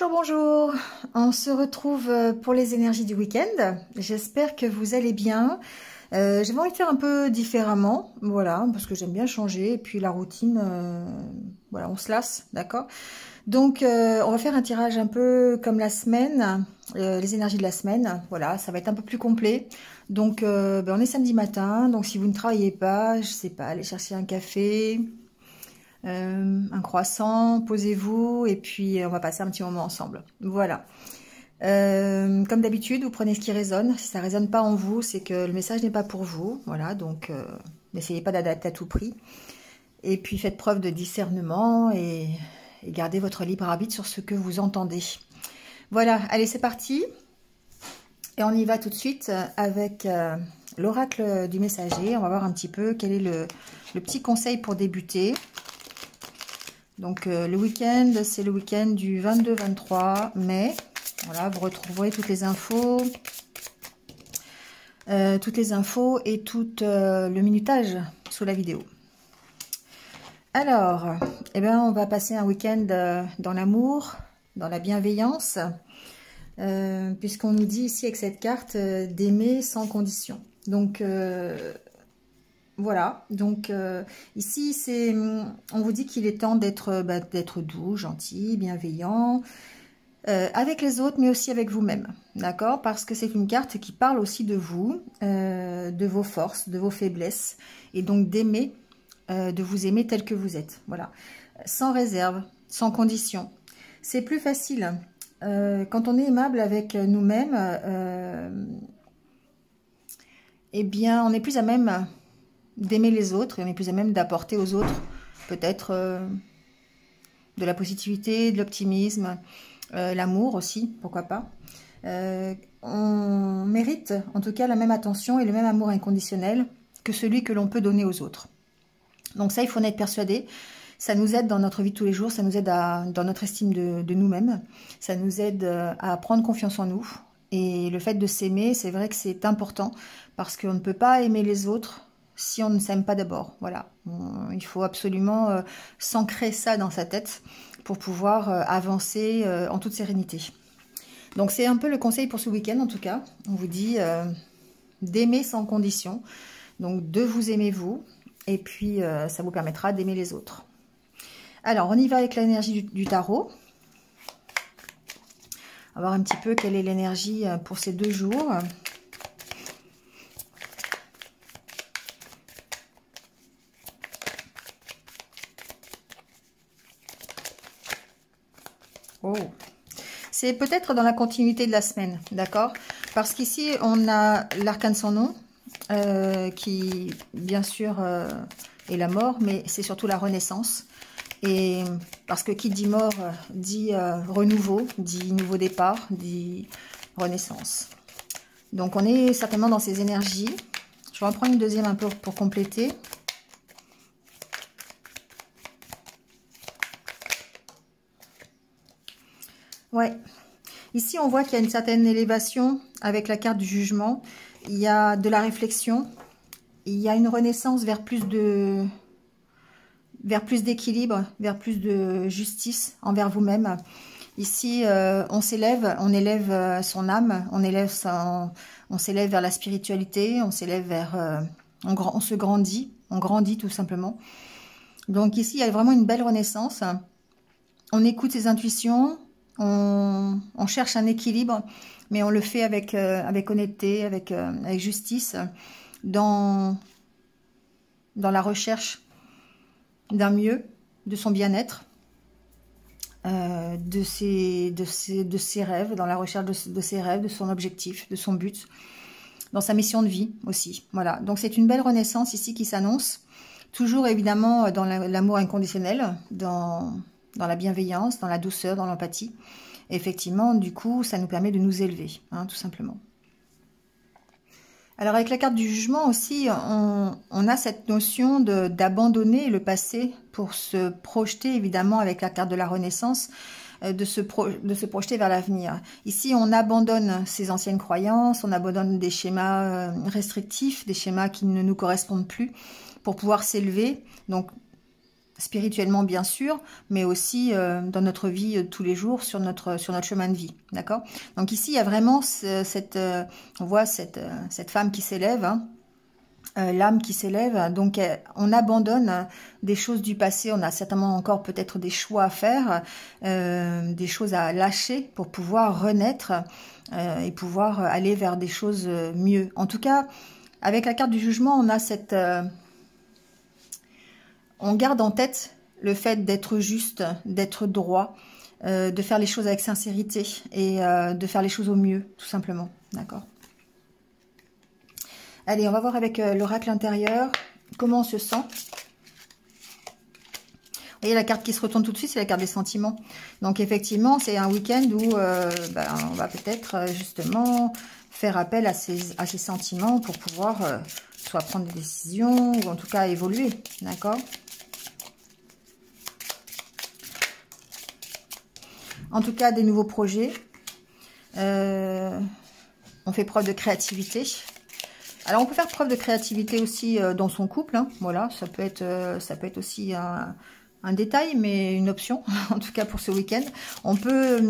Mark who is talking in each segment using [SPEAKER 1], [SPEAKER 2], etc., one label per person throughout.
[SPEAKER 1] Bonjour, bonjour. On se retrouve pour les énergies du week-end. J'espère que vous allez bien. J'avais envie de faire un peu différemment, voilà, parce que j'aime bien changer. Et puis la routine, voilà, on se lasse, d'accord? Donc, on va faire un tirage un peu comme la semaine, les énergies de la semaine. Voilà, ça va être un peu plus complet. Donc, on est samedi matin. Donc, si vous ne travaillez pas, je sais pas, allez chercher un café. Un croissant, posez-vous et puis on va passer un petit moment ensemble. Voilà. Comme d'habitude, vous prenez ce qui résonne. Si ça résonne pas en vous, c'est que le message n'est pas pour vous. Voilà, donc n'essayez pas d'adapter à tout prix. Et puis faites preuve de discernement et gardez votre libre arbitre sur ce que vous entendez. Voilà, allez, c'est parti. Et on y va tout de suite avec l'oracle du messager. On va voir un petit peu quel est le petit conseil pour débuter. Donc le week-end, c'est le week-end du 22-23 mai. Voilà, vous retrouverez toutes les infos et tout le minutage sous la vidéo. Alors, eh ben, on va passer un week-end dans l'amour, dans la bienveillance, puisqu'on nous dit ici avec cette carte d'aimer sans condition. Donc voilà, donc ici, on vous dit qu'il est temps d'être doux, gentil, bienveillant, avec les autres, mais aussi avec vous-même, d'accord? Parce que c'est une carte qui parle aussi de vous, de vos forces, de vos faiblesses, et donc d'aimer, de vous aimer tel que vous êtes, voilà. Sans réserve, sans condition. C'est plus facile quand on est aimable avec nous-mêmes, eh bien, on est plus à même d'aimer les autres et on est plus à même d'apporter aux autres peut-être de la positivité, de l'optimisme, l'amour aussi, pourquoi pas. On mérite en tout cas la même attention et le même amour inconditionnel que celui que l'on peut donner aux autres. Donc ça, il faut en être persuadé. Ça nous aide dans notre vie de tous les jours, ça nous aide dans notre estime de nous-mêmes, ça nous aide à prendre confiance en nous. Et le fait de s'aimer, c'est vrai que c'est important parce qu'on ne peut pas aimer les autres si on ne s'aime pas d'abord. Voilà, il faut absolument s'ancrer ça dans sa tête pour pouvoir avancer en toute sérénité. Donc c'est un peu le conseil pour ce week-end en tout cas. On vous dit d'aimer sans condition, donc de vous aimer vous, et puis ça vous permettra d'aimer les autres. Alors on y va avec l'énergie du tarot. On va voir un petit peu quelle est l'énergie pour ces 2 jours. Oh, c'est peut-être dans la continuité de la semaine, d'accord? Parce qu'ici, on a l'arcane sans nom, qui, bien sûr, est la mort, mais c'est surtout la renaissance. Et parce que qui dit mort, dit renouveau, dit nouveau départ, dit renaissance. Donc, on est certainement dans ces énergies. Je vais en prendre une deuxième un peu pour compléter. Ouais, ici on voit qu'il y a une certaine élévation avec la carte du jugement. Il y a de la réflexion. Il y a une renaissance vers plus d'équilibre, vers plus de justice envers vous-même. Ici, on s'élève, on élève son âme, on s'élève vers la spiritualité, on s'élève vers, on se grandit, on grandit tout simplement. Donc ici, il y a vraiment une belle renaissance. On écoute ses intuitions. On cherche un équilibre, mais on le fait avec honnêteté, avec justice, dans la recherche d'un mieux, de son bien-être, de ses rêves, dans la recherche de ses rêves, de son objectif, de son but, dans sa mission de vie aussi. Voilà, donc c'est une belle renaissance ici qui s'annonce, toujours évidemment dans l'amour inconditionnel, dans la bienveillance, dans la douceur, dans l'empathie. Effectivement, du coup, ça nous permet de nous élever, hein, tout simplement. Alors, avec la carte du jugement aussi, on a cette notion d'abandonner le passé pour se projeter, évidemment, avec la carte de la Renaissance, de se projeter vers l'avenir. Ici, on abandonne ses anciennes croyances, on abandonne des schémas restrictifs, des schémas qui ne nous correspondent plus, pour pouvoir s'élever. Donc, spirituellement bien sûr, mais aussi dans notre vie de tous les jours, sur notre chemin de vie, d'accord? Donc ici, il y a vraiment on voit cette femme qui s'élève, hein, l'âme qui s'élève, donc on abandonne des choses du passé, on a certainement encore peut-être des choix à faire, des choses à lâcher pour pouvoir renaître et pouvoir aller vers des choses mieux. En tout cas, avec la carte du jugement, on a on garde en tête le fait d'être juste, d'être droit, de faire les choses avec sincérité et de faire les choses au mieux, tout simplement, d'accord? Allez, on va voir avec l'oracle intérieur comment on se sent. Vous voyez, la carte qui se retourne tout de suite, c'est la carte des sentiments. Donc, effectivement, c'est un week-end où on va peut-être justement faire appel à ces sentiments pour pouvoir soit prendre des décisions ou en tout cas évoluer, d'accord? En tout cas, des nouveaux projets. On fait preuve de créativité. Alors, on peut faire preuve de créativité aussi dans son couple. Hein. Voilà, ça peut être aussi un détail, mais une option, en tout cas pour ce week-end. On peut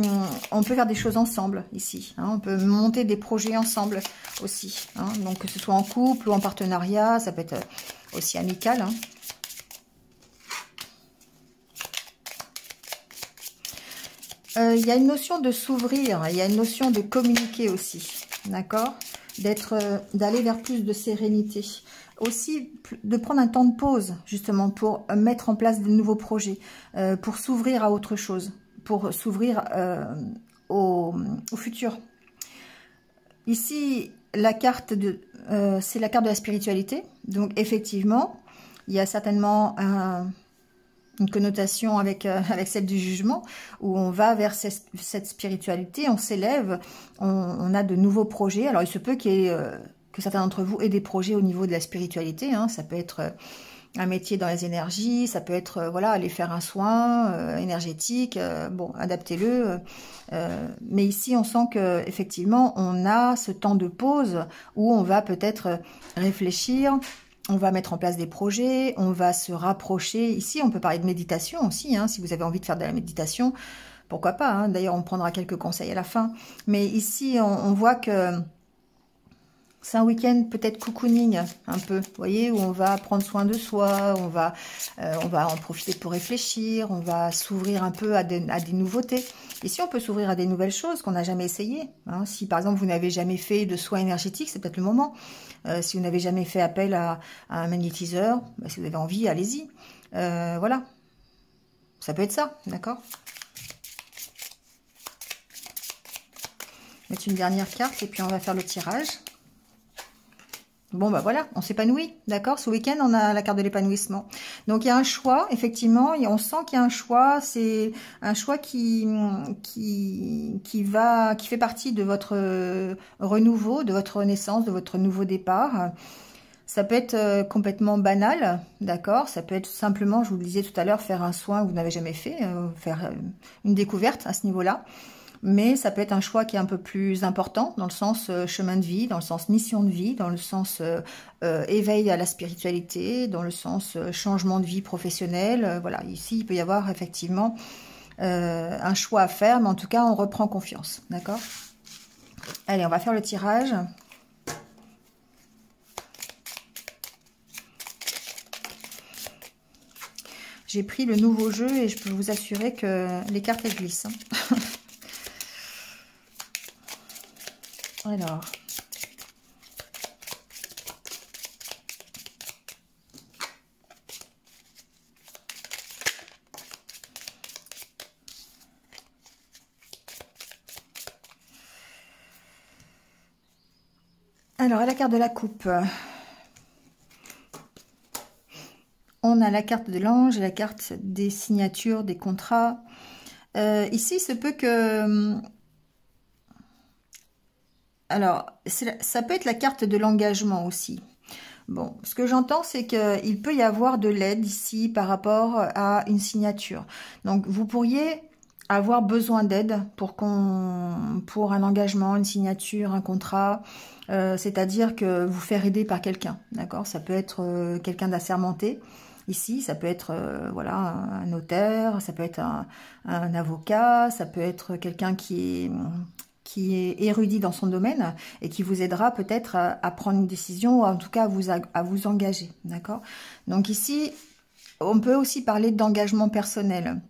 [SPEAKER 1] faire des choses ensemble ici. Hein. On peut monter des projets ensemble aussi. Hein. Donc, que ce soit en couple ou en partenariat, ça peut être aussi amical. Hein. Il y a une notion de s'ouvrir, il y a une notion de communiquer aussi, d'accord? D'aller vers plus de sérénité. Aussi, de prendre un temps de pause, justement, pour mettre en place de nouveaux projets, pour s'ouvrir à autre chose, pour s'ouvrir au futur. Ici, la carte c'est la carte de la spiritualité. Donc, effectivement, il y a certainement une connotation avec celle du jugement, où on va vers cette spiritualité, on s'élève, on a de nouveaux projets. Alors, il se peut que certains d'entre vous aient des projets au niveau de la spiritualité. Hein. Ça peut être un métier dans les énergies, ça peut être voilà, aller faire un soin énergétique. Bon, adaptez-le. Mais ici, on sent que effectivement, on a ce temps de pause où on va peut-être réfléchir. On va mettre en place des projets, on va se rapprocher. Ici, on peut parler de méditation aussi, hein, si vous avez envie de faire de la méditation, pourquoi pas. Hein. D'ailleurs, on prendra quelques conseils à la fin. Mais ici, on voit que c'est un week-end peut-être cocooning, un peu, vous voyez, où on va prendre soin de soi, on va en profiter pour réfléchir, on va s'ouvrir un peu à des nouveautés. Ici, on peut s'ouvrir à des nouvelles choses qu'on n'a jamais essayées. Hein. Si, par exemple, vous n'avez jamais fait de soins énergétiques, c'est peut-être le moment. Si vous n'avez jamais fait appel à un magnétiseur, bah, si vous avez envie, allez-y. Voilà. Ça peut être ça, d'accord? Mettre une dernière carte et puis on va faire le tirage. Bon, bah voilà, on s'épanouit, d'accord? Ce week-end, on a la carte de l'épanouissement. Donc, il y a un choix, effectivement, et on sent qu'il y a un choix. C'est un choix qui fait partie de votre renouveau, de votre renaissance, de votre nouveau départ. Ça peut être complètement banal, d'accord? Ça peut être simplement, je vous le disais tout à l'heure, faire un soin que vous n'avez jamais fait, faire une découverte à ce niveau-là. Mais ça peut être un choix qui est un peu plus important, dans le sens chemin de vie, dans le sens mission de vie, dans le sens éveil à la spiritualité, dans le sens changement de vie professionnelle. Voilà, ici, il peut y avoir effectivement un choix à faire, mais en tout cas, on reprend confiance, d'accord? Allez, on va faire le tirage. J'ai pris le nouveau jeu et je peux vous assurer que les cartes, elles glissent. Hein. Alors, à la carte de la coupe, on a la carte de l'ange et la carte des signatures, des contrats. Ici, il se peut que... Alors, ça peut être la carte de l'engagement aussi. Bon, ce que j'entends, c'est qu'il peut y avoir de l'aide ici par rapport à une signature. Donc, vous pourriez avoir besoin d'aide pour un engagement, une signature, un contrat, c'est-à-dire que vous faire aider par quelqu'un, d'accord? Ça peut être quelqu'un d'assermenté. Ici, ça peut être voilà, un notaire, ça peut être un avocat, ça peut être quelqu'un qui est érudit dans son domaine et qui vous aidera peut-être à prendre une décision ou en tout cas à vous engager, d'accord? Donc ici, on peut aussi parler d'engagement personnel.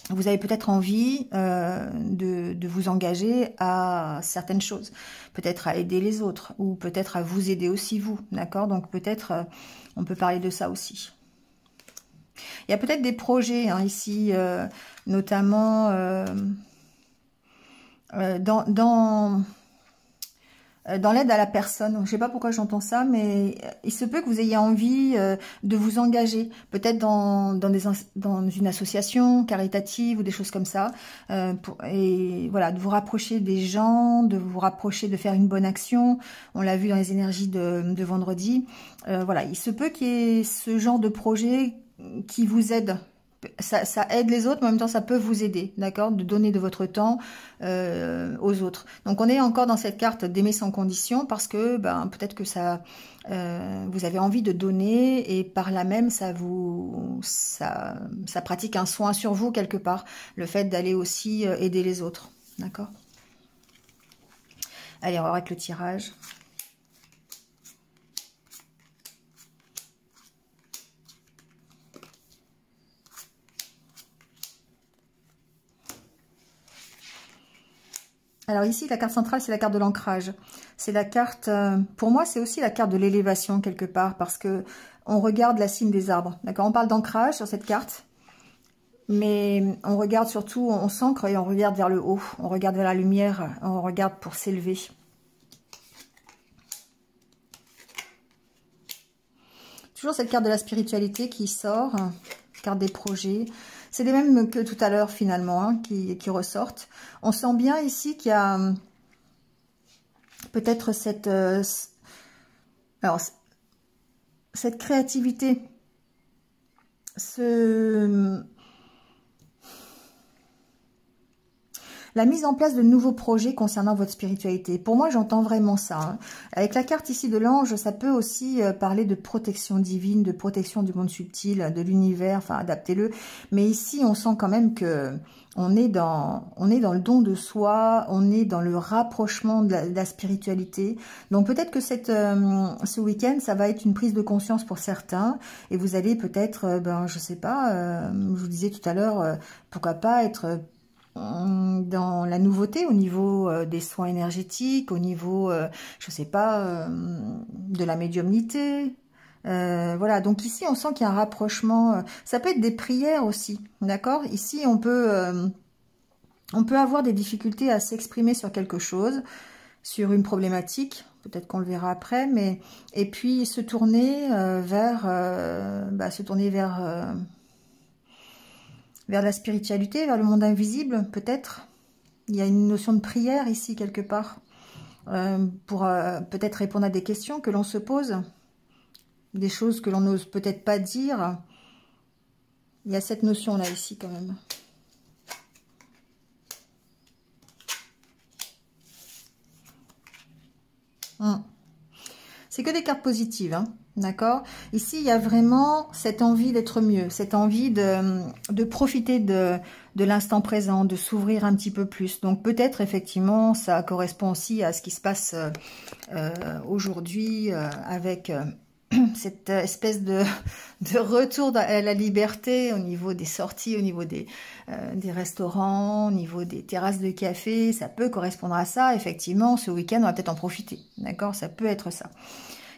[SPEAKER 1] Vous avez peut-être envie de vous engager à certaines choses, peut-être à aider les autres ou peut-être à vous aider aussi vous, d'accord? Donc peut-être on peut parler de ça aussi. Il y a peut-être des projets hein, ici, notamment dans l'aide à la personne. Je ne sais pas pourquoi j'entends ça, mais il se peut que vous ayez envie de vous engager, peut-être dans une association caritative ou des choses comme ça, et voilà, de vous rapprocher des gens, de vous rapprocher, de faire une bonne action. On l'a vu dans les énergies de vendredi. Voilà, il se peut qu'il y ait ce genre de projet qui vous aide. Ça aide les autres, mais en même temps, ça peut vous aider, d'accord? De donner de votre temps aux autres. Donc, on est encore dans cette carte d'aimer sans condition parce que ben, peut-être que ça, vous avez envie de donner et par là même, ça pratique un soin sur vous quelque part. Le fait d'aller aussi aider les autres, d'accord? Allez, on va voir avec le tirage. Alors ici, la carte centrale, c'est la carte de l'ancrage. C'est la carte, pour moi, c'est aussi la carte de l'élévation quelque part, parce que on regarde la cime des arbres. D'accord, on parle d'ancrage sur cette carte, mais on regarde surtout, on s'ancre et on regarde vers le haut. On regarde vers la lumière, on regarde pour s'élever. Toujours cette carte de la spiritualité qui sort, carte des projets. C'est les mêmes que tout à l'heure finalement, hein, qui ressortent. On sent bien ici qu'il y a peut-être cette créativité, la mise en place de nouveaux projets concernant votre spiritualité. Pour moi, j'entends vraiment ça. Hein. Avec la carte ici de l'ange, ça peut aussi parler de protection divine, de protection du monde subtil, de l'univers, enfin, adaptez-le. Mais ici, on sent quand même que on est dans le don de soi, on est dans le rapprochement de la spiritualité. Donc peut-être que ce week-end, ça va être une prise de conscience pour certains. Et vous allez peut-être, je sais pas, je vous disais tout à l'heure, pourquoi pas être dans la nouveauté au niveau des soins énergétiques, au niveau, je sais pas, de la médiumnité. Voilà, donc ici on sent qu'il y a un rapprochement. Ça peut être des prières aussi, d'accord? Ici on peut avoir des difficultés à s'exprimer sur quelque chose, sur une problématique. Peut-être qu'on le verra après, mais et puis se tourner vers la spiritualité, vers le monde invisible, peut-être. Il y a une notion de prière ici, quelque part, pour peut-être répondre à des questions que l'on se pose, des choses que l'on n'ose peut-être pas dire. Il y a cette notion-là ici, quand même. C'est que des cartes positives, hein, d'accord? Ici, il y a vraiment cette envie d'être mieux, cette envie de profiter de l'instant présent, de s'ouvrir un petit peu plus. Donc peut-être, effectivement, ça correspond aussi à ce qui se passe aujourd'hui avec cette espèce de retour à la liberté au niveau des sorties, au niveau des restaurants, au niveau des terrasses de café. Ça peut correspondre à ça. Effectivement, ce week-end, on va peut-être en profiter. D'accord? Ça peut être ça.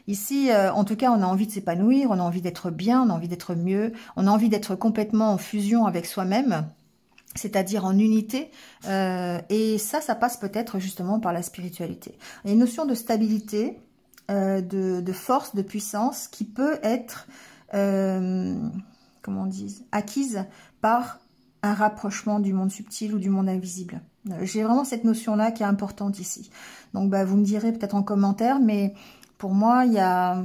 [SPEAKER 1] Ici, en tout cas, on a envie de s'épanouir, on a envie d'être bien, on a envie d'être mieux, on a envie d'être complètement en fusion avec soi-même, c'est-à-dire en unité. Et ça passe peut-être justement par la spiritualité. Il y a une notion de stabilité, de force, de puissance qui peut être, comment on dit, acquise par un rapprochement du monde subtil ou du monde invisible. J'ai vraiment cette notion-là qui est importante ici. Donc, vous me direz peut-être en commentaire, mais pour moi, il y a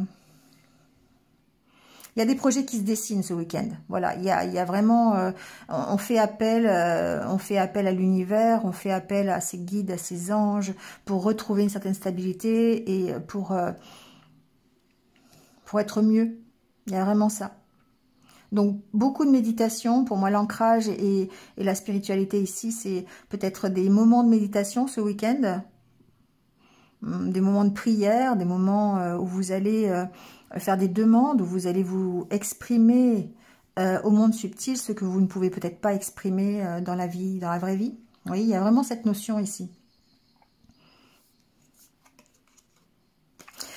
[SPEAKER 1] des projets qui se dessinent ce week-end. Voilà, il y a vraiment, on fait appel à l'univers, on fait appel à ses guides, à ses anges, pour retrouver une certaine stabilité et pour être mieux. Il y a vraiment ça. Donc, beaucoup de méditation. Pour moi, l'ancrage et la spiritualité ici, c'est peut-être des moments de méditation ce week-end, des moments de prière, des moments où vous allez faire des demandes, où vous allez vous exprimer au monde subtil, ce que vous ne pouvez peut-être pas exprimer dans la vie, dans la vraie vie. Vous voyez, il y a vraiment cette notion ici.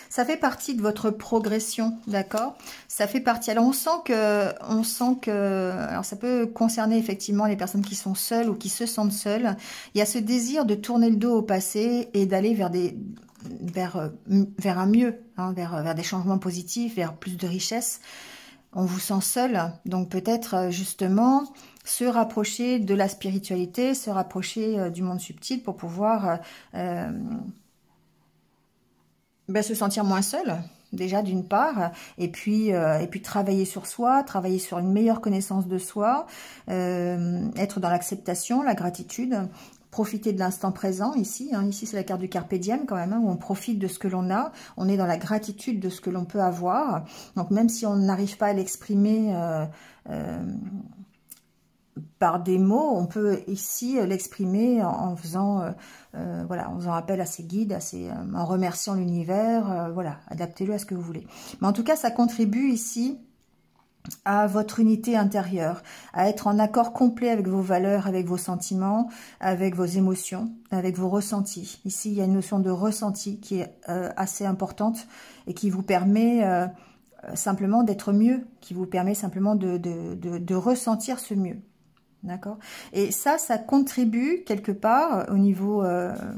[SPEAKER 1] Ça fait partie de votre progression, d'accord? Ça fait partie. Alors on sent que, alors ça peut concerner effectivement les personnes qui sont seules ou qui se sentent seules. Il y a ce désir de tourner le dos au passé et d'aller vers un mieux, hein, vers des changements positifs, vers plus de richesse. On vous sent seul, donc peut-être justement se rapprocher de la spiritualité, se rapprocher du monde subtil pour pouvoir se sentir moins seul, déjà d'une part, et puis travailler sur soi, travailler sur une meilleure connaissance de soi, être dans l'acceptation, la gratitude, profiter de l'instant présent ici. Hein, ici, c'est la carte du Carpe Diem quand même, hein, où on profite de ce que l'on a, on est dans la gratitude de ce que l'on peut avoir. Donc même si on n'arrive pas à l'exprimer par des mots, on peut ici l'exprimer en faisant voilà, en faisant appel à ses guides, en remerciant l'univers, voilà, adaptez-le à ce que vous voulez. Mais en tout cas, ça contribue ici à votre unité intérieure, à être en accord complet avec vos valeurs, avec vos sentiments, avec vos émotions, avec vos ressentis. Ici, il y a une notion de ressenti qui est assez importante et qui vous permet simplement d'être mieux, qui vous permet simplement de ressentir ce mieux. D'accord. Et ça contribue quelque part au niveau,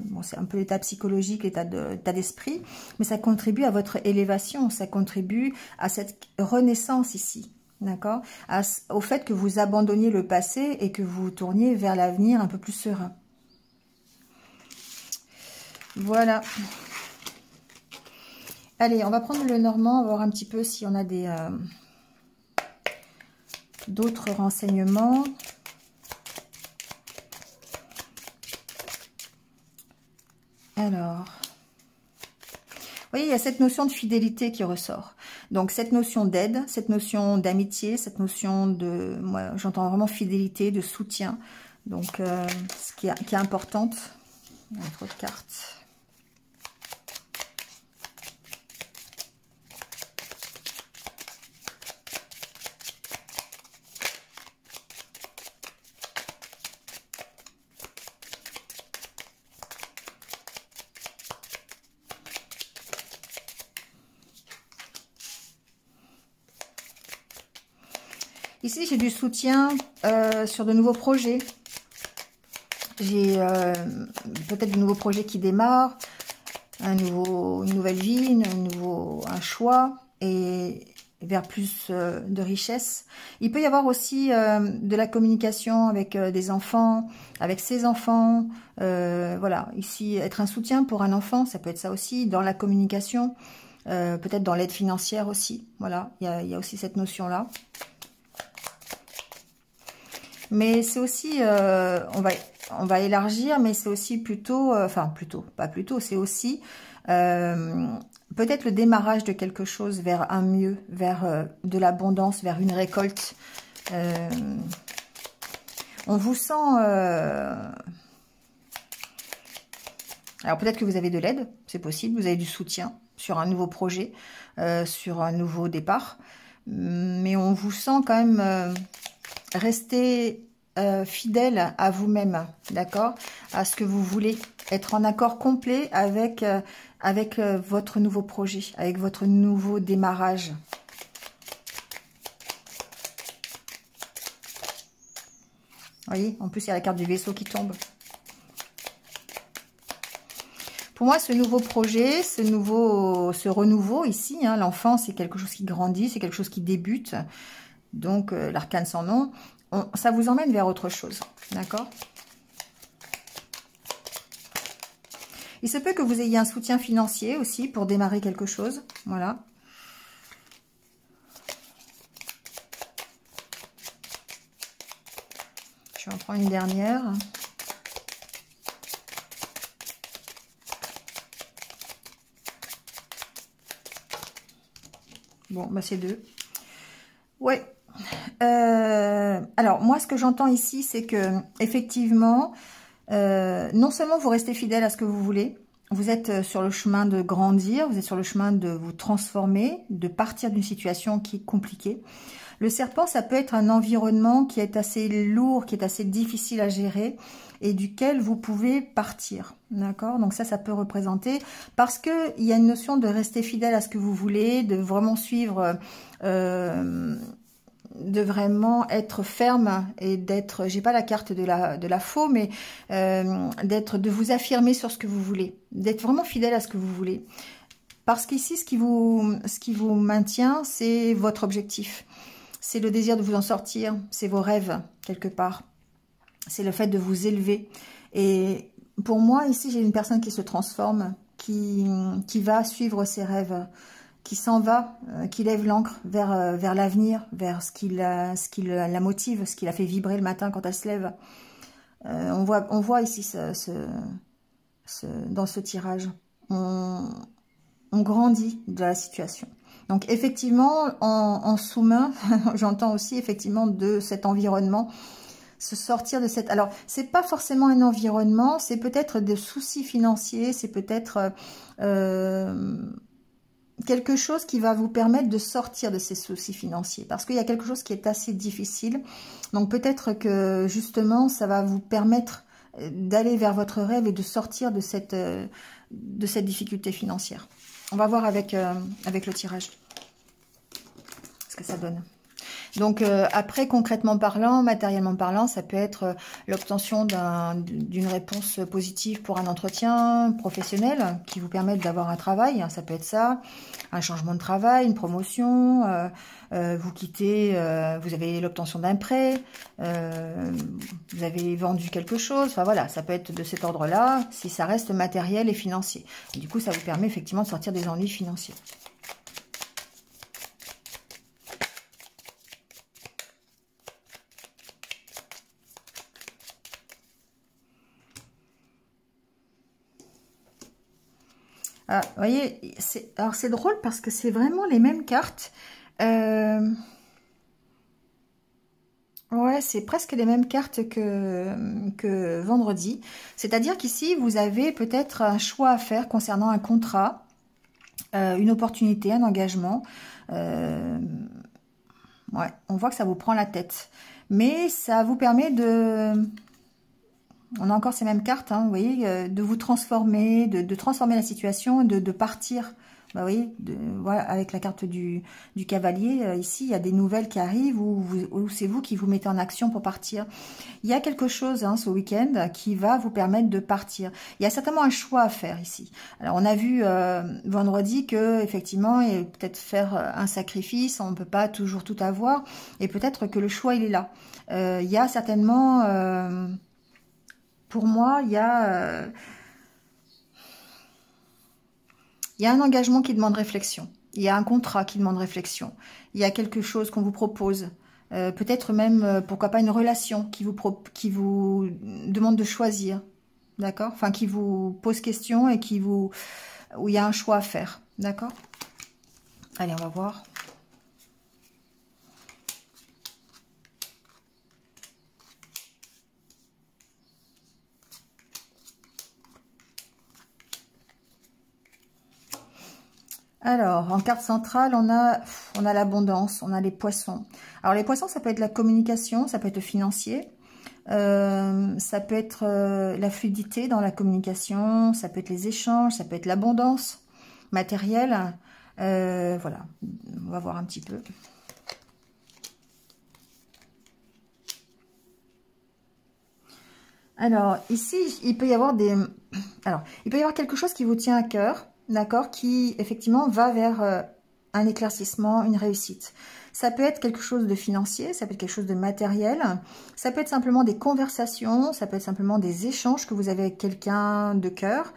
[SPEAKER 1] bon, c'est un peu l'état psychologique, l'état d'esprit, mais ça contribue à votre élévation, ça contribue à cette renaissance ici, d'accord, au fait que vous abandonniez le passé et que vous tourniez vers l'avenir un peu plus serein. Voilà. Allez, on va prendre le normand, on va voir un petit peu si on a d'autres renseignements. Alors, vous voyez, il y a cette notion de fidélité qui ressort. Donc, cette notion d'aide, cette notion d'amitié, cette notion de, moi, j'entends vraiment fidélité, de soutien. Donc, ce qui est importante. Il y a trop de cartes. Ici, j'ai du soutien sur de nouveaux projets. J'ai peut-être de nouveaux projets qui démarrent, une nouvelle vie, un choix et vers plus de richesse. Il peut y avoir aussi de la communication avec des enfants, avec ses enfants. Voilà, ici, être un soutien pour un enfant, ça peut être ça aussi, dans la communication, peut-être dans l'aide financière aussi. Voilà, il y a aussi cette notion-là. Mais c'est aussi, on va élargir, mais c'est aussi plutôt, c'est aussi peut-être le démarrage de quelque chose vers un mieux, vers de l'abondance, vers une récolte. On vous sent, alors peut-être que vous avez de l'aide, c'est possible, vous avez du soutien sur un nouveau projet, sur un nouveau départ, mais on vous sent quand même... Restez fidèle à vous-même, d'accord, à ce que vous voulez, être en accord complet avec, votre nouveau projet, avec votre nouveau démarrage. Vous voyez, en plus il y a la carte du vaisseau qui tombe. Pour moi, ce nouveau projet, ce renouveau ici, hein, l'enfant, c'est quelque chose qui grandit, c'est quelque chose qui débute. Donc, l'arcane sans nom, ça vous emmène vers autre chose, d'accord? Il se peut que vous ayez un soutien financier aussi pour démarrer quelque chose, voilà. Je vais en prendre une dernière. Bon, bah c'est deux. Ouais. Alors, moi, ce que j'entends ici, c'est que effectivement, non seulement vous restez fidèle à ce que vous voulez, vous êtes sur le chemin de grandir, vous êtes sur le chemin de vous transformer, de partir d'une situation qui est compliquée. Le serpent, ça peut être un environnement qui est assez lourd, qui est assez difficile à gérer et duquel vous pouvez partir. D'accord? Donc ça peut représenter, parce que il y a une notion de rester fidèle à ce que vous voulez, de vraiment suivre, de vraiment être ferme et d'être, j'ai pas la carte de la faux, mais de vous affirmer sur ce que vous voulez, d'être vraiment fidèle à ce que vous voulez. Parce qu'ici, ce qui vous maintient, c'est votre objectif. C'est le désir de vous en sortir, c'est vos rêves, quelque part. C'est le fait de vous élever. Et pour moi, ici, j'ai une personne qui se transforme, qui va suivre ses rêves, qui s'en va, qui lève l'ancre vers l'avenir, vers ce qui la motive, ce qui la fait vibrer le matin quand elle se lève. On voit ici, dans ce tirage, on grandit de la situation. Donc effectivement, en sous-main, j'entends aussi effectivement de cet environnement, se sortir de cette... Alors, c'est pas forcément un environnement, c'est peut-être des soucis financiers, c'est peut-être quelque chose qui va vous permettre de sortir de ces soucis financiers. Parce qu'il y a quelque chose qui est assez difficile. Donc peut-être que justement, ça va vous permettre d'aller vers votre rêve et de sortir de cette difficulté financière. On va voir avec le tirage ce que ça donne. Donc après, concrètement parlant, matériellement parlant, ça peut être l'obtention d'une réponse positive pour un entretien professionnel qui vous permette d'avoir un travail. Ça peut être ça, un changement de travail, une promotion, vous quittez, vous avez l'obtention d'un prêt, vous avez vendu quelque chose. Enfin voilà, ça peut être de cet ordre-là, si ça reste matériel et financier. Et du coup, ça vous permet effectivement de sortir des ennuis financiers. Ah, vous voyez, alors c'est drôle parce que c'est vraiment les mêmes cartes. Ouais, c'est presque les mêmes cartes que vendredi. C'est-à-dire qu'ici, vous avez peut-être un choix à faire concernant un contrat, une opportunité, un engagement. Ouais, on voit que ça vous prend la tête. Mais ça vous permet de... On a encore ces mêmes cartes, hein, vous voyez, de vous transformer, de transformer la situation, de partir. Bah, vous voyez, voilà, avec la carte du cavalier, ici, il y a des nouvelles qui arrivent où c'est vous qui vous mettez en action pour partir. Il y a quelque chose hein, ce week-end qui va vous permettre de partir. Il y a certainement un choix à faire ici. Alors, on a vu vendredi que effectivement, il y a peut-être faire un sacrifice, on ne peut pas toujours tout avoir, et peut-être que le choix, il est là. Il y a certainement... pour moi, il y a un engagement qui demande réflexion. Il y a un contrat qui demande réflexion. Il y a quelque chose qu'on vous propose. Peut-être même, pourquoi pas, une relation qui vous demande de choisir. D'accord? Enfin, qui vous pose question et où il y a un choix à faire. D'accord? Allez, on va voir. Alors, en carte centrale, on a l'abondance, on a les poissons. Alors, les poissons, ça peut être la communication, ça peut être le financier, ça peut être la fluidité dans la communication, ça peut être les échanges, ça peut être l'abondance matérielle. Voilà, on va voir un petit peu. Alors, ici, il peut y avoir quelque chose qui vous tient à cœur. D'accord, qui effectivement va vers un éclaircissement, une réussite. Ça peut être quelque chose de financier, ça peut être quelque chose de matériel, ça peut être simplement des conversations, ça peut être simplement des échanges que vous avez avec quelqu'un de cœur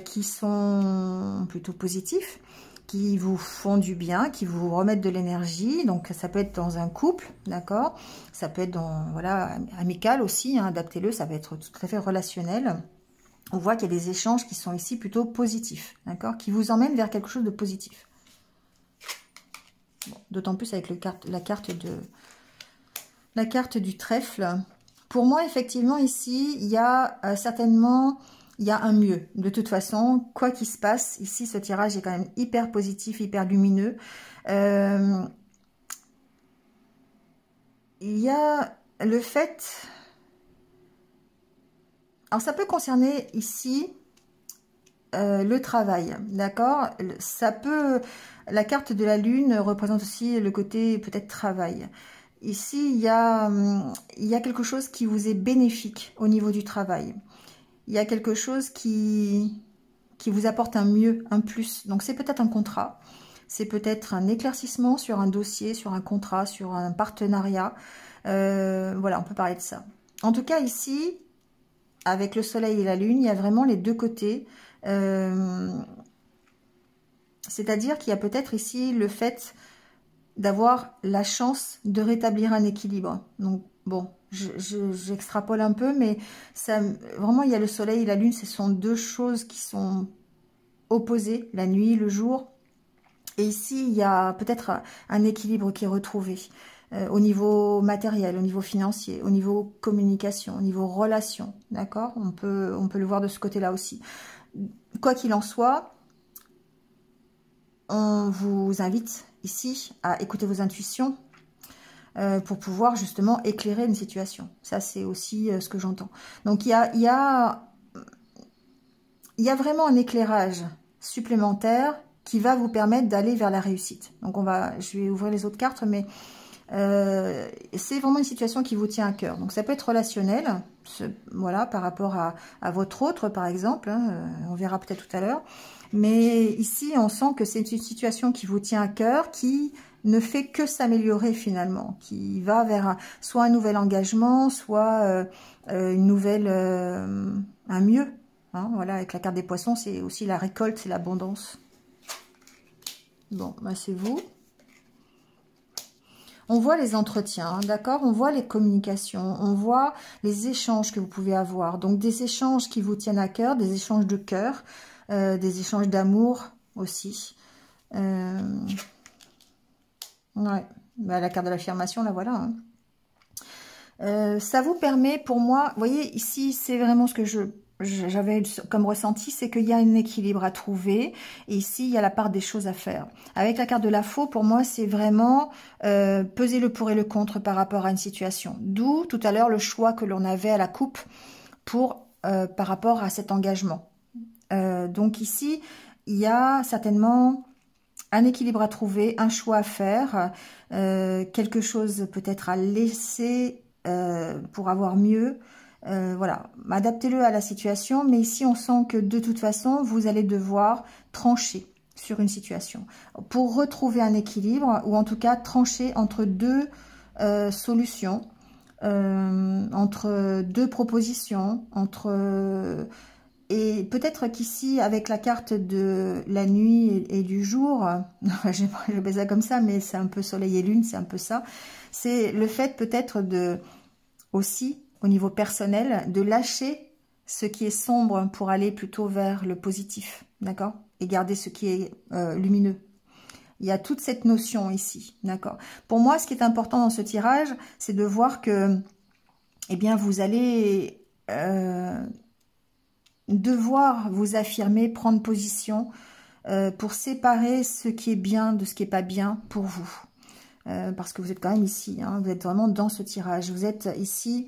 [SPEAKER 1] qui sont plutôt positifs, qui vous font du bien, qui vous remettent de l'énergie. Donc ça peut être dans un couple, d'accord, ça peut être dans, voilà, amical aussi, hein, adaptez-le, ça peut être tout à fait relationnel. On voit qu'il y a des échanges qui sont ici plutôt positifs, d'accord, qui vous emmènent vers quelque chose de positif. Bon, d'autant plus avec la carte du trèfle. Pour moi, effectivement, ici, il y a certainement, il y a un mieux. De toute façon, quoi qu'il se passe, ici, ce tirage est quand même hyper positif, hyper lumineux. Il y a le fait... Alors, ça peut concerner ici le travail, d'accord? Ça peut... La carte de la lune représente aussi le côté peut-être travail. Ici, il y a quelque chose qui vous est bénéfique au niveau du travail. Il y a quelque chose qui vous apporte un mieux, un plus. Donc, c'est peut-être un contrat. C'est peut-être un éclaircissement sur un dossier, sur un contrat, sur un partenariat. Voilà, on peut parler de ça. En tout cas, ici, avec le soleil et la lune, il y a vraiment les deux côtés. C'est-à-dire qu'il y a peut-être ici le fait d'avoir la chance de rétablir un équilibre. Donc, bon, j'extrapole un peu, mais ça, vraiment, il y a le soleil et la lune, ce sont deux choses qui sont opposées, la nuit, le jour. Et ici, il y a peut-être un équilibre qui est retrouvé au niveau matériel, au niveau financier, au niveau communication, au niveau relation, d'accord? On peut le voir de ce côté-là aussi. Quoi qu'il en soit, on vous invite ici à écouter vos intuitions pour pouvoir justement éclairer une situation. Ça, c'est aussi ce que j'entends. Donc, il y a vraiment un éclairage supplémentaire qui va vous permettre d'aller vers la réussite. Donc, je vais ouvrir les autres cartes, mais c'est vraiment une situation qui vous tient à cœur. Donc, ça peut être relationnel, voilà, par rapport à votre autre, par exemple. Hein, on verra peut-être tout à l'heure. Mais ici, on sent que c'est une situation qui vous tient à cœur, qui ne fait que s'améliorer finalement, qui va vers soit un nouvel engagement, soit une nouvelle, un mieux. Hein, voilà, avec la carte des poissons, c'est aussi la récolte, c'est l'abondance. Bon, bah c'est vous. On voit les entretiens, d'accord? On voit les communications, on voit les échanges que vous pouvez avoir. Donc, des échanges qui vous tiennent à cœur, des échanges de cœur, des échanges d'amour aussi. Ouais, bah, la carte de l'affirmation, la voilà. Hein. Ça vous permet, pour moi, vous voyez, ici, c'est vraiment ce que j'avais comme ressenti, c'est qu'il y a un équilibre à trouver. Et ici, il y a la part des choses à faire. Avec la carte de la faux, pour moi, c'est vraiment peser le pour et le contre par rapport à une situation. D'où, tout à l'heure, le choix que l'on avait à la coupe par rapport à cet engagement. Donc ici, il y a certainement un équilibre à trouver, un choix à faire, quelque chose peut-être à laisser pour avoir mieux. Voilà, adaptez-le à la situation, mais ici on sent que de toute façon, vous allez devoir trancher sur une situation pour retrouver un équilibre, ou en tout cas trancher entre deux solutions, entre deux propositions, et peut-être qu'ici, avec la carte de la nuit et du jour, je vais ça comme ça, mais c'est un peu soleil et lune, c'est un peu ça. C'est le fait peut-être aussi, au niveau personnel, de lâcher ce qui est sombre pour aller plutôt vers le positif, d'accord? Et garder ce qui est lumineux. Il y a toute cette notion ici, d'accord? Pour moi, ce qui est important dans ce tirage, c'est de voir que, eh bien, vous allez devoir vous affirmer, prendre position pour séparer ce qui est bien de ce qui n'est pas bien pour vous. Parce que vous êtes quand même ici, hein, vous êtes vraiment dans ce tirage. Vous êtes ici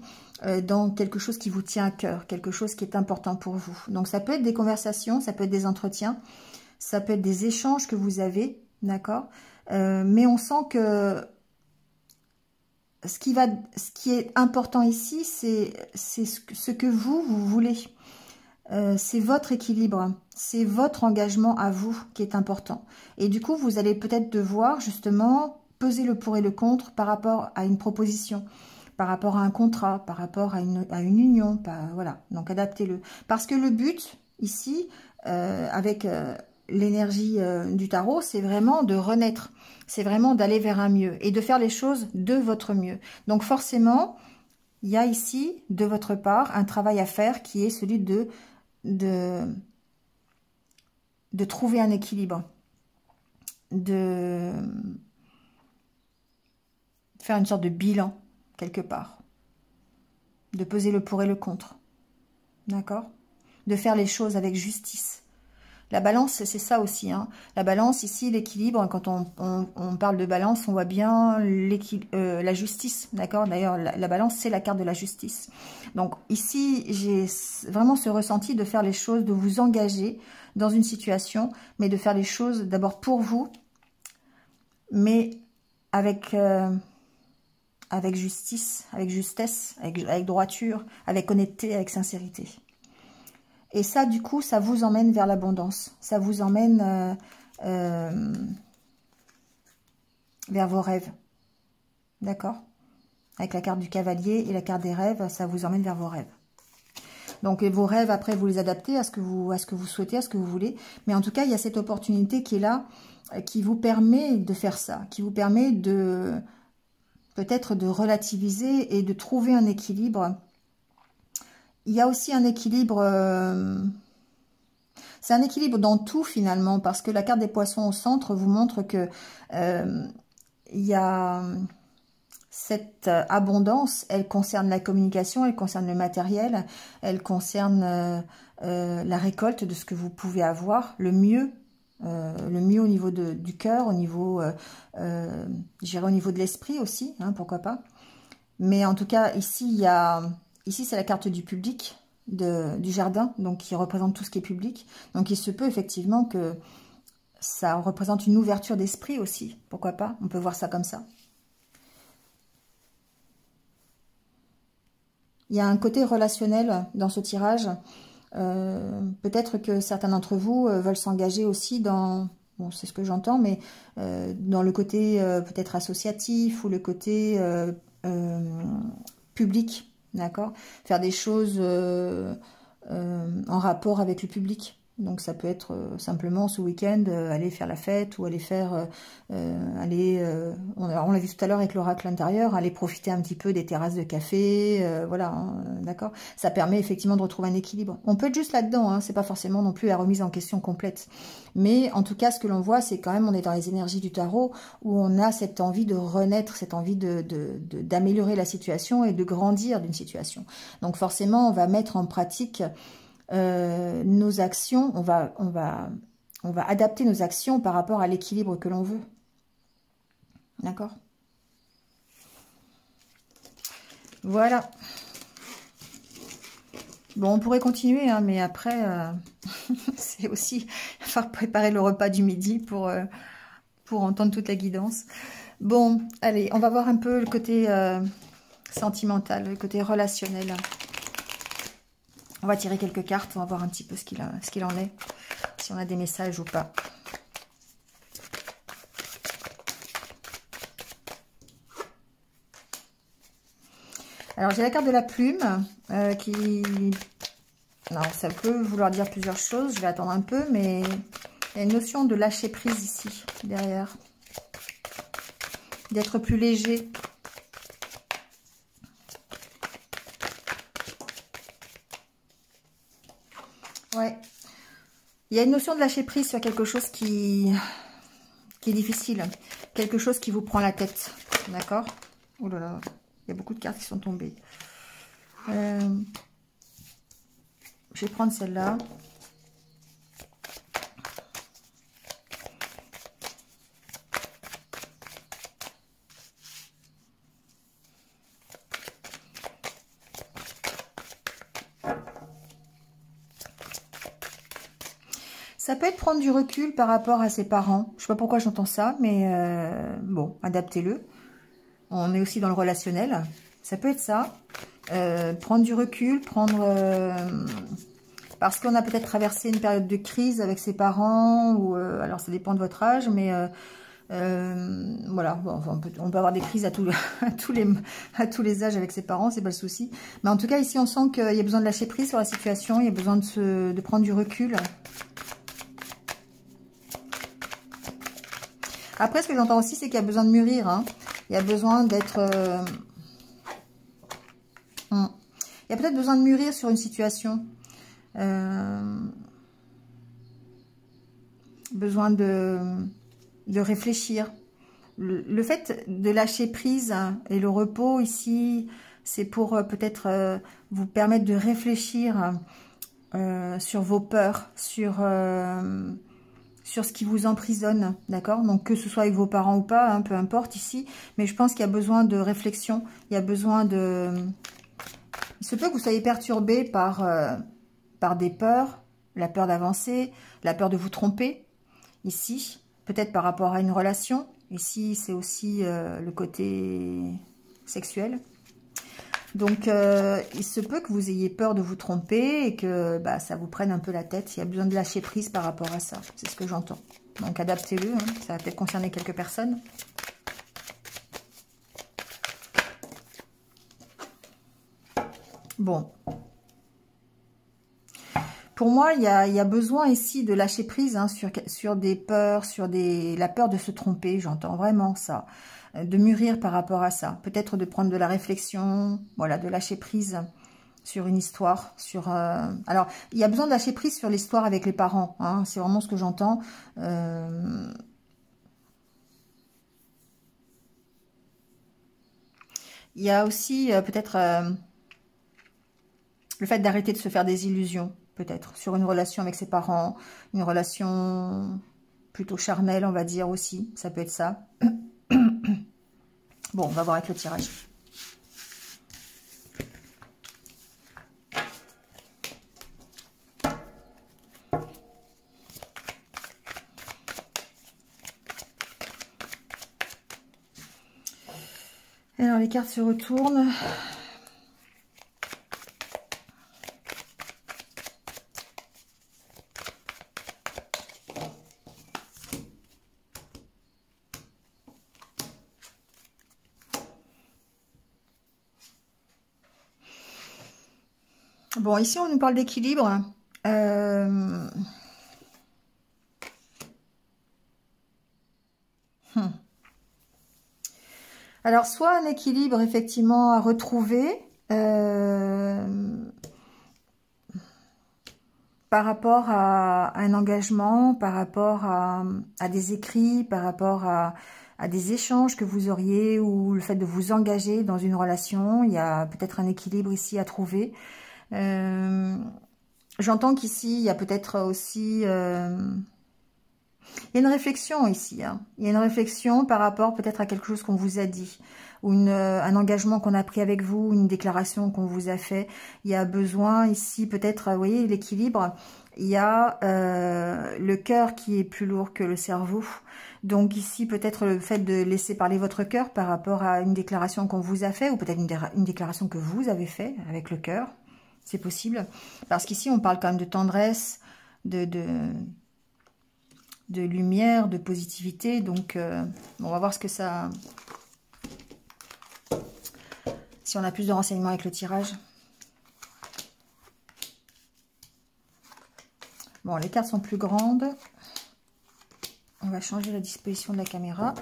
[SPEAKER 1] dans quelque chose qui vous tient à cœur, quelque chose qui est important pour vous. Donc ça peut être des conversations, ça peut être des entretiens, ça peut être des échanges que vous avez, d'accord, mais on sent que ce qui est important ici, c'est ce que vous voulez. C'est votre équilibre, c'est votre engagement à vous qui est important. Et du coup, vous allez peut-être devoir justement peser le pour et le contre par rapport à une proposition, par rapport à un contrat, par rapport à une union. Voilà, donc adaptez-le. Parce que le but ici, avec l'énergie du tarot, c'est vraiment de renaître. C'est vraiment d'aller vers un mieux et de faire les choses de votre mieux. Donc forcément, il y a ici, de votre part, un travail à faire qui est celui de trouver un équilibre, de faire une sorte de bilan, quelque part. De peser le pour et le contre. D'accord? De faire les choses avec justice. La balance, c'est ça aussi. Hein. La balance, ici, l'équilibre, quand on parle de balance, on voit bien la justice. D'accord? D'ailleurs, la balance, c'est la carte de la justice. Donc ici, j'ai vraiment ce ressenti de faire les choses, de vous engager dans une situation, mais de faire les choses d'abord pour vous, mais avec justice, avec justesse, avec droiture, avec honnêteté, avec sincérité. Et ça, du coup, ça vous emmène vers l'abondance. Ça vous emmène vers vos rêves. D'accord? Avec la carte du cavalier et la carte des rêves, ça vous emmène vers vos rêves. Donc, vos rêves, après, vous les adaptez à ce que vous souhaitez, à ce que vous voulez. Mais en tout cas, il y a cette opportunité qui est là, qui vous permet de faire ça, qui vous permet de peut-être de relativiser et de trouver un équilibre. Il y a aussi un équilibre, c'est un équilibre dans tout finalement, parce que la carte des poissons au centre vous montre que il y a cette abondance, elle concerne la communication, elle concerne le matériel, elle concerne la récolte de ce que vous pouvez avoir, le mieux au niveau du cœur, au niveau, je dirais au niveau de l'esprit aussi, hein, pourquoi pas. Mais en tout cas, ici, ici c'est la carte du public, du jardin, donc qui représente tout ce qui est public. Donc il se peut effectivement que ça représente une ouverture d'esprit aussi, pourquoi pas, on peut voir ça comme ça. Il y a un côté relationnel dans ce tirage. Peut-être que certains d'entre vous veulent s'engager aussi dans, bon c'est ce que j'entends, mais dans le côté peut-être associatif ou le côté public, d'accord? Faire des choses en rapport avec le public. Donc ça peut être simplement ce week-end, aller faire la fête ou aller faire, on l'a vu tout à l'heure avec l'oracle intérieur, aller profiter un petit peu des terrasses de café, voilà, hein, d'accord. Ça permet effectivement de retrouver un équilibre. On peut être juste là-dedans, hein, c'est pas forcément non plus la remise en question complète. Mais en tout cas, ce que l'on voit, c'est quand même, on est dans les énergies du tarot, où on a cette envie de renaître, cette envie d'améliorer la situation et de grandir d'une situation. Donc forcément, on va mettre en pratique nos actions, on va adapter nos actions par rapport à l'équilibre que l'on veut. D'accord? Voilà. Bon, on pourrait continuer, hein, mais après, c'est aussi faire préparer le repas du midi pour entendre toute la guidance. Bon, allez, on va voir un peu le côté sentimental, le côté relationnel. On va tirer quelques cartes, on va voir un petit peu ce qu'il en est, si on a des messages ou pas. Alors, j'ai la carte de la plume qui... Alors, ça peut vouloir dire plusieurs choses, je vais attendre un peu, mais il y a une notion de lâcher prise ici, derrière. D'être plus léger. Ouais. Il y a une notion de lâcher prise sur quelque chose qui est difficile. Quelque chose qui vous prend la tête. D'accord? Oh là là, il y a beaucoup de cartes qui sont tombées. Je vais prendre celle-là. Ça peut être prendre du recul par rapport à ses parents. Je sais pas pourquoi j'entends ça, mais bon, adaptez-le. On est aussi dans le relationnel. Ça peut être ça. Prendre du recul, parce qu'on a peut-être traversé une période de crise avec ses parents, ou alors ça dépend de votre âge, mais voilà, bon, on peut avoir des crises à tous les âges avec ses parents, c'est pas le souci. Mais en tout cas, ici, on sent qu'il y a besoin de lâcher prise sur la situation, il y a besoin de prendre du recul. Après, ce que j'entends aussi, c'est qu'il y a besoin de mûrir. Hein. Il y a besoin d'être... Il y a peut-être besoin de mûrir sur une situation. Besoin de réfléchir. le fait de lâcher prise et le repos ici, c'est pour peut-être vous permettre de réfléchir sur vos peurs, sur ce qui vous emprisonne, d'accord? Donc que ce soit avec vos parents ou pas, hein, peu importe ici, mais je pense qu'il y a besoin de réflexion, il y a besoin de... Il se peut que vous soyez perturbé par des peurs, la peur d'avancer, la peur de vous tromper, ici, peut-être par rapport à une relation, ici c'est aussi le côté sexuel. Donc, il se peut que vous ayez peur de vous tromper et que ça vous prenne un peu la tête. Il y a besoin de lâcher prise par rapport à ça. C'est ce que j'entends. Donc, adaptez-le. Hein. Ça va peut-être concerner quelques personnes. Bon. Pour moi, il y a besoin ici de lâcher prise hein, sur des peurs, sur la peur de se tromper. J'entends vraiment ça. De mûrir par rapport à ça. Peut-être de prendre de la réflexion, voilà, de lâcher prise sur une histoire. Alors, il y a besoin de lâcher prise sur l'histoire avec les parents. Hein, c'est vraiment ce que j'entends. Il y a aussi peut-être le fait d'arrêter de se faire des illusions, peut-être, sur une relation avec ses parents, une relation plutôt charnelle, on va dire aussi. Ça peut être ça. Bon, on va voir avec le tirage. Alors, les cartes se retournent. Bon, ici, on nous parle d'équilibre. Alors, soit un équilibre, effectivement, à retrouver par rapport à un engagement, par rapport à des écrits, par rapport à des échanges que vous auriez ou le fait de vous engager dans une relation. Il y a peut-être un équilibre ici à trouver. J'entends qu'ici, il y a peut-être aussi... il y a une réflexion ici. Hein. Il y a une réflexion par rapport peut-être à quelque chose qu'on vous a dit. Ou un engagement qu'on a pris avec vous, une déclaration qu'on vous a fait. Il y a besoin ici peut-être, vous voyez, l'équilibre. Il y a le cœur qui est plus lourd que le cerveau. Donc ici, peut-être le fait de laisser parler votre cœur par rapport à une déclaration qu'on vous a fait, ou peut-être une déclaration que vous avez fait avec le cœur. C'est possible. Parce qu'ici, on parle quand même de tendresse, de lumière, de positivité. Donc, on va voir ce que ça... Si on a plus de renseignements avec le tirage. Bon, les cartes sont plus grandes. On va changer la disposition de la caméra.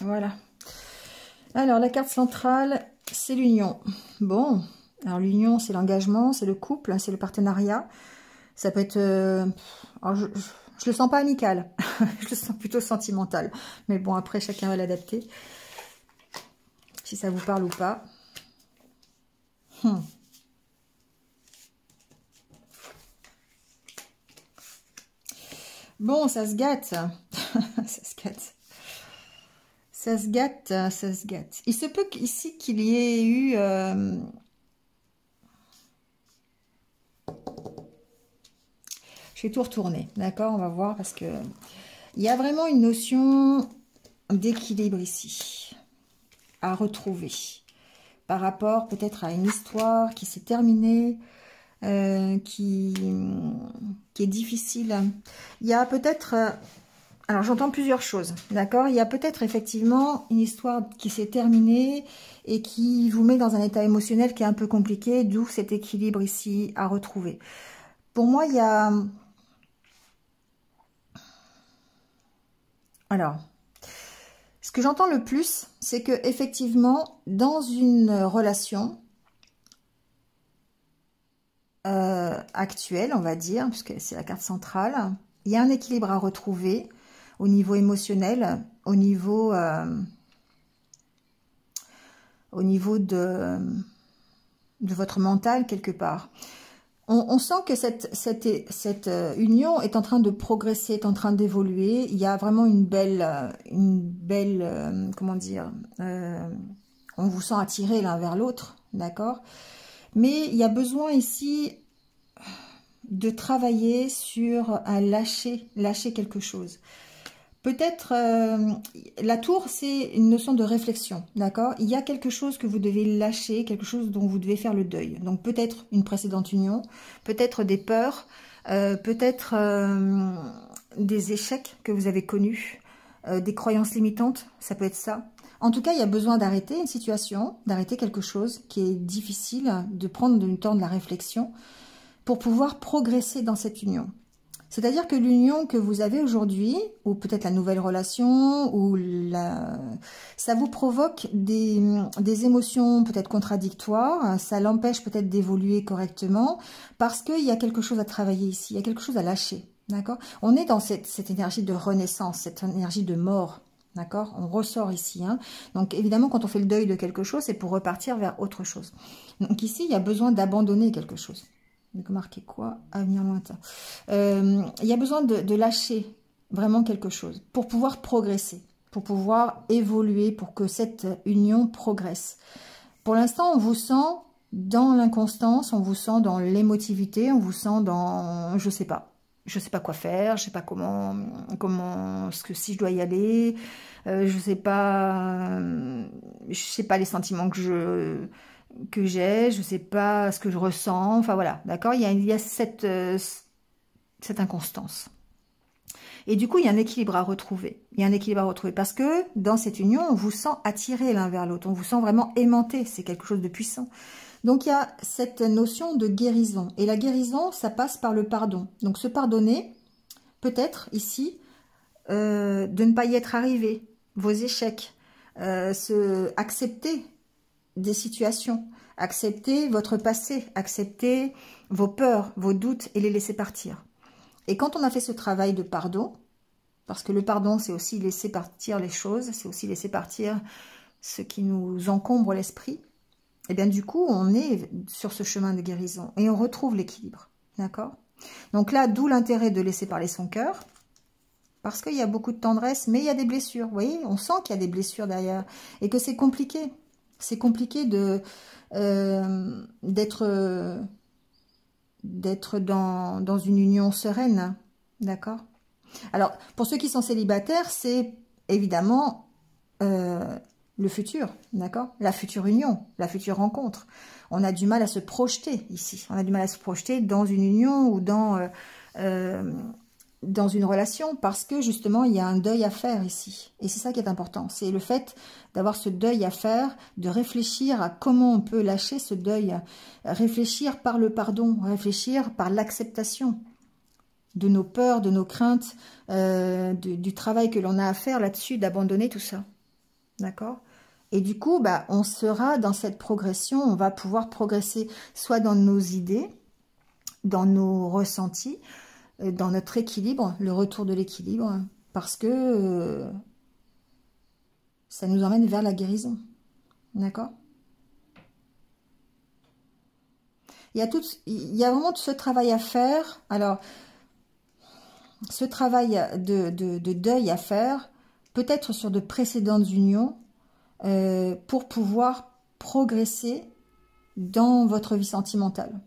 [SPEAKER 1] Voilà. Alors, la carte centrale, c'est l'union. Bon, alors l'union, c'est l'engagement, c'est le couple, c'est le partenariat. Ça peut être... alors je le sens pas amical, je le sens plutôt sentimental. Mais bon, après, chacun va l'adapter. Si ça vous parle ou pas. Bon, ça se gâte. Ça se gâte. Ça se gâte, ça se gâte. Il se peut ici qu'il y ait eu... Je vais tout retourner, d'accord? On va voir parce que il y a vraiment une notion d'équilibre ici à retrouver par rapport peut-être à une histoire qui s'est terminée, qui est difficile. Il y a peut-être... alors j'entends plusieurs choses, d'accord? Il y a peut-être effectivement une histoire qui s'est terminée et qui vous met dans un état émotionnel qui est un peu compliqué, d'où cet équilibre ici à retrouver. Pour moi, il y a... Alors, ce que j'entends le plus, c'est que effectivement, dans une relation, actuelle, on va dire, puisque c'est la carte centrale. Il y a un équilibre à retrouver au niveau émotionnel, au niveau de votre mental quelque part. On sent que cette union est en train de progresser, est en train d'évoluer. Il y a vraiment une belle comment dire, on vous sent attiré l'un vers l'autre, d'accord? Mais il y a besoin ici de travailler sur un lâcher quelque chose. Peut-être, la tour, c'est une notion de réflexion, d'accord? Il y a quelque chose que vous devez lâcher, quelque chose dont vous devez faire le deuil. Donc peut-être une précédente union, peut-être des peurs, peut-être des échecs que vous avez connus, des croyances limitantes, ça peut être ça. En tout cas, il y a besoin d'arrêter une situation, d'arrêter quelque chose qui est difficile, de prendre du temps de la réflexion pour pouvoir progresser dans cette union. C'est-à-dire que l'union que vous avez aujourd'hui, ou peut-être la nouvelle relation, ça vous provoque des émotions peut-être contradictoires, ça l'empêche peut-être d'évoluer correctement, parce qu'il y a quelque chose à travailler ici, il y a quelque chose à lâcher, d'accord? On est dans cette énergie de renaissance, cette énergie de mort, d'accord? On ressort ici, hein. Donc évidemment, quand on fait le deuil de quelque chose, c'est pour repartir vers autre chose. Donc ici, il y a besoin d'abandonner quelque chose. Donc, marquer quoi? Avenir lointain. Il y a besoin de lâcher vraiment quelque chose pour pouvoir progresser, pour pouvoir évoluer, pour que cette union progresse. Pour l'instant, on vous sent dans l'inconstance, on vous sent dans l'émotivité, on vous sent dans, je sais pas quoi faire, je sais pas comment, si je dois y aller, je sais pas les sentiments que j'ai, je sais pas ce que je ressens, enfin voilà, d'accord, il y a cette inconstance. Et du coup, il y a un équilibre à retrouver. Il y a un équilibre à retrouver parce que dans cette union, on vous sent attiré l'un vers l'autre, on vous sent vraiment aimanté, c'est quelque chose de puissant. Donc, il y a cette notion de guérison. Et la guérison, ça passe par le pardon. Donc, se pardonner, peut-être ici, de ne pas y être arrivé, vos échecs, accepter des situations, accepter votre passé, accepter vos peurs, vos doutes et les laisser partir. Et quand on a fait ce travail de pardon, parce que le pardon, c'est aussi laisser partir les choses, c'est aussi laisser partir ce qui nous encombre l'esprit, et bien du coup, on est sur ce chemin de guérison et on retrouve l'équilibre, d'accord? Donc là, d'où l'intérêt de laisser parler son cœur, parce qu'il y a beaucoup de tendresse, mais il y a des blessures, vous voyez, on sent qu'il y a des blessures derrière et que c'est compliqué. C'est compliqué d'être dans une union sereine, d'accord? Alors, pour ceux qui sont célibataires, c'est évidemment le futur, d'accord? La future union, la future rencontre. On a du mal à se projeter ici. On a du mal à se projeter dans une union ou dans une relation parce que justement, il y a un deuil à faire ici. Et c'est ça qui est important. C'est le fait d'avoir ce deuil à faire, de réfléchir à comment on peut lâcher ce deuil, réfléchir par le pardon, réfléchir par l'acceptation de nos peurs, de nos craintes, du travail que l'on a à faire là-dessus, d'abandonner tout ça. D'accord? Et du coup, bah, on sera dans cette progression, on va pouvoir progresser soit dans nos idées, dans nos ressentis, dans notre équilibre, le retour de l'équilibre, parce que ça nous emmène vers la guérison. D'accord? Il y a vraiment tout ce travail à faire. Alors, ce travail de deuil à faire, peut-être sur de précédentes unions, pour pouvoir progresser dans votre vie sentimentale.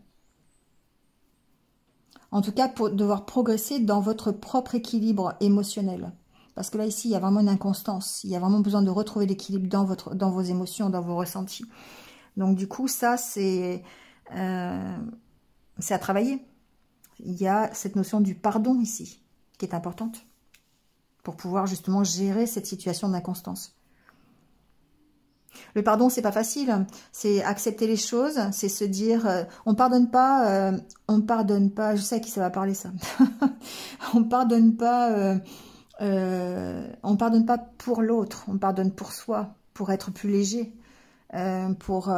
[SPEAKER 1] En tout cas, pour devoir progresser dans votre propre équilibre émotionnel. Parce que là, ici, il y a vraiment une inconstance. Il y a vraiment besoin de retrouver l'équilibre dans vos émotions, dans vos ressentis. Donc, du coup, ça, c'est à travailler. Il y a cette notion du pardon ici, qui est importante, pour pouvoir justement gérer cette situation d'inconstance. Le pardon, c'est pas facile, c'est accepter les choses, c'est se dire, on pardonne pas, je sais à qui ça va parler ça, on pardonne pas pour l'autre, on pardonne pour soi, pour être plus léger, pour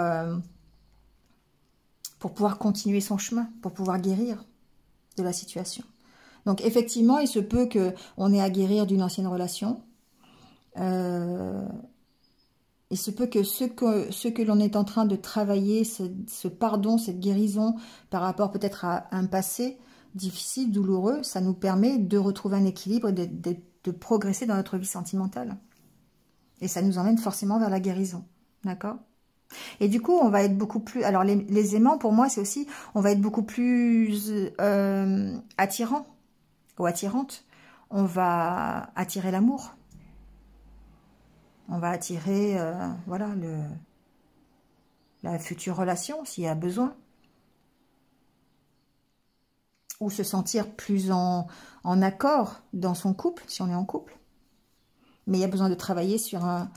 [SPEAKER 1] pour pouvoir continuer son chemin, pour pouvoir guérir de la situation. Donc effectivement, il se peut qu'on ait à guérir d'une ancienne relation. Il se peut que ce que l'on est en train de travailler, ce pardon, cette guérison par rapport peut-être à un passé difficile, douloureux, ça nous permet de retrouver un équilibre et de progresser dans notre vie sentimentale. Et ça nous emmène forcément vers la guérison. D'accord ? Et du coup, on va être beaucoup plus... Alors, les aimants, pour moi, c'est aussi... On va être beaucoup plus attirant ou attirante. On va attirer l'amour. On va attirer, voilà, la future relation, s'il y a besoin. Ou se sentir plus en accord dans son couple, si on est en couple. Mais il y a besoin de travailler sur un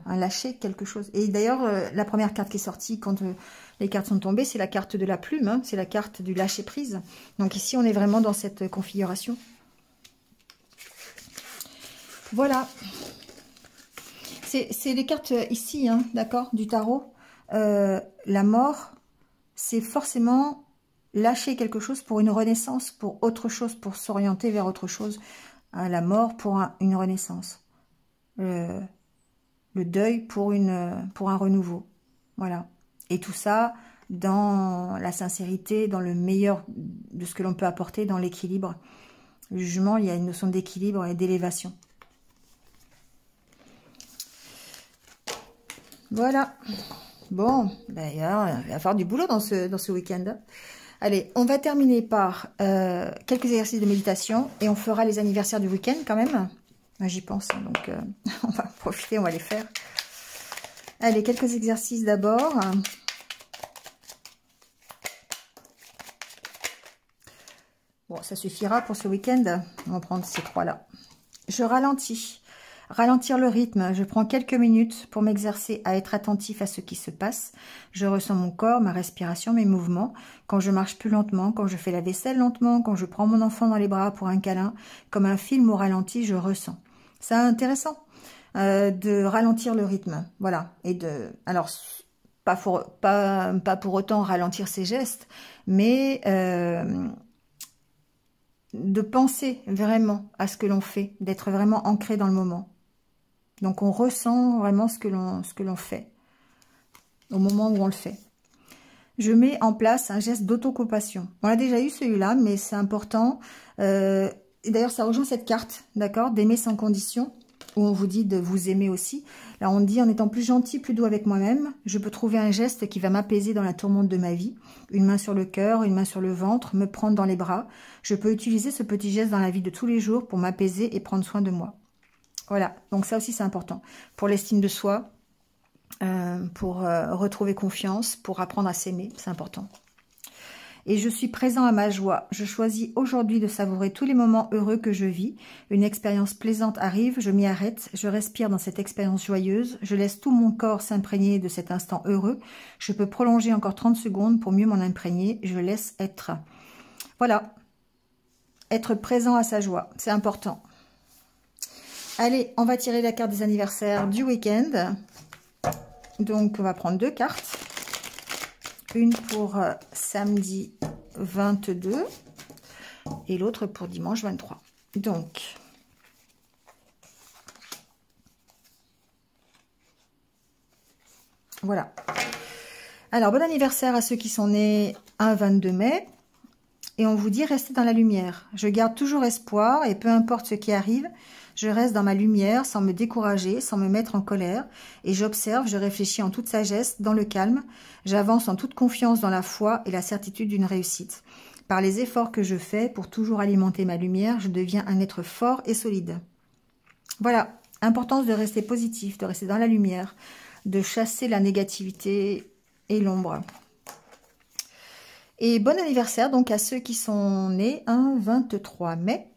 [SPEAKER 1] lâcher, quelque chose. Et d'ailleurs, la première carte qui est sortie quand les cartes sont tombées, c'est la carte de la plume, hein, c'est la carte du lâcher prise. Donc ici, on est vraiment dans cette configuration. Voilà. C'est les cartes ici, hein, d'accord, du tarot. La mort, c'est forcément lâcher quelque chose pour une renaissance, pour autre chose, pour s'orienter vers autre chose. La mort pour une renaissance. Le deuil pour un renouveau. Voilà. Et tout ça dans la sincérité, dans le meilleur de ce que l'on peut apporter, dans l'équilibre. Le jugement, il y a une notion d'équilibre et d'élévation. Voilà. Bon, d'ailleurs, il va y avoir du boulot dans ce week-end. Allez, on va terminer par quelques exercices de méditation et on fera les anniversaires du week-end quand même. J'y pense, hein, donc on va profiter, on va les faire. Allez, quelques exercices d'abord. Bon, ça suffira pour ce week-end. On va prendre ces trois-là. Je ralentis. Ralentir le rythme. Je prends quelques minutes pour m'exercer à être attentif à ce qui se passe. Je ressens mon corps, ma respiration, mes mouvements. Quand je marche plus lentement, quand je fais la vaisselle lentement, quand je prends mon enfant dans les bras pour un câlin, comme un film au ralenti, je ressens. C'est intéressant de ralentir le rythme. Voilà. Et alors, pas pour autant ralentir ses gestes, mais de penser vraiment à ce que l'on fait, d'être vraiment ancré dans le moment. Donc on ressent vraiment ce que l'on fait au moment où on le fait. Je mets en place un geste d'autocompassion. On a déjà eu celui-là, mais c'est important. Et d'ailleurs, ça rejoint cette carte, d'accord, d'aimer sans condition, où on vous dit de vous aimer aussi. Là, on dit en étant plus gentil, plus doux avec moi-même, je peux trouver un geste qui va m'apaiser dans la tourmente de ma vie. Une main sur le cœur, une main sur le ventre, me prendre dans les bras. Je peux utiliser ce petit geste dans la vie de tous les jours pour m'apaiser et prendre soin de moi. Voilà, donc ça aussi c'est important. Pour l'estime de soi, pour retrouver confiance, pour apprendre à s'aimer, c'est important. Et je suis présent à ma joie. Je choisis aujourd'hui de savourer tous les moments heureux que je vis. Une expérience plaisante arrive, je m'y arrête, je respire dans cette expérience joyeuse, je laisse tout mon corps s'imprégner de cet instant heureux. Je peux prolonger encore 30 secondes pour mieux m'en imprégner, je laisse être. Voilà, être présent à sa joie, c'est important. Allez, on va tirer la carte des anniversaires du week-end. Donc, on va prendre deux cartes. Une pour samedi 22 et l'autre pour dimanche 23. Donc, voilà. Alors, bon anniversaire à ceux qui sont nés un 22 mai. Et on vous dit, restez dans la lumière. Je garde toujours espoir et peu importe ce qui arrive, je reste dans ma lumière sans me décourager, sans me mettre en colère. Et j'observe, je réfléchis en toute sagesse, dans le calme. J'avance en toute confiance dans la foi et la certitude d'une réussite. Par les efforts que je fais pour toujours alimenter ma lumière, je deviens un être fort et solide. Voilà, importance de rester positif, de rester dans la lumière, de chasser la négativité et l'ombre. Et bon anniversaire donc à ceux qui sont nés un 23 mai.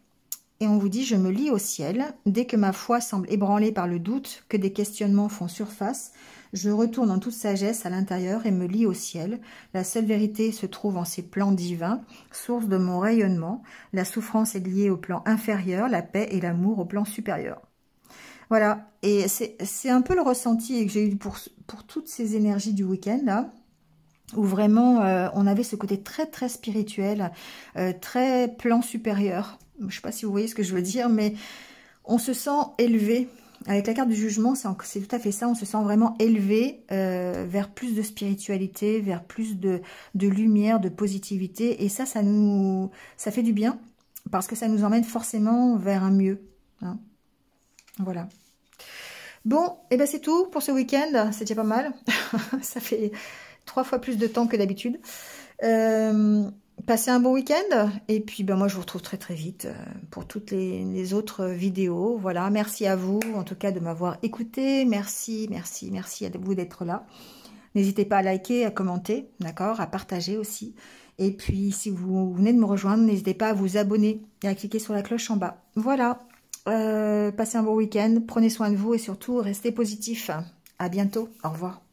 [SPEAKER 1] Et on vous dit, je me lie au ciel. Dès que ma foi semble ébranlée par le doute, que des questionnements font surface, je retourne en toute sagesse à l'intérieur et me lie au ciel. La seule vérité se trouve en ces plans divins, source de mon rayonnement. La souffrance est liée au plan inférieur, la paix et l'amour au plan supérieur. Voilà, et c'est un peu le ressenti que j'ai eu pour toutes ces énergies du week-end là. où vraiment on avait ce côté très très spirituel, très plan supérieur. Je ne sais pas si vous voyez ce que je veux dire, mais on se sent élevé. Avec la carte du jugement, c'est tout à fait ça. On se sent vraiment élevé vers plus de spiritualité, vers plus de lumière, de positivité. Et ça fait du bien parce que ça nous emmène forcément vers un mieux. Hein. Voilà. Bon, et ben c'est tout pour ce week-end. C'est déjà pas mal. Ça fait 3 fois plus de temps que d'habitude. Passez un bon week-end. Et puis, ben moi, je vous retrouve très très vite pour toutes les autres vidéos. Voilà, merci à vous, en tout cas, de m'avoir écouté. Merci, merci, merci à vous d'être là. N'hésitez pas à liker, à commenter, d'accord, à partager aussi. Et puis, si vous venez de me rejoindre, n'hésitez pas à vous abonner et à cliquer sur la cloche en bas. Voilà, passez un bon week-end, prenez soin de vous et surtout, restez positifs. À bientôt, au revoir.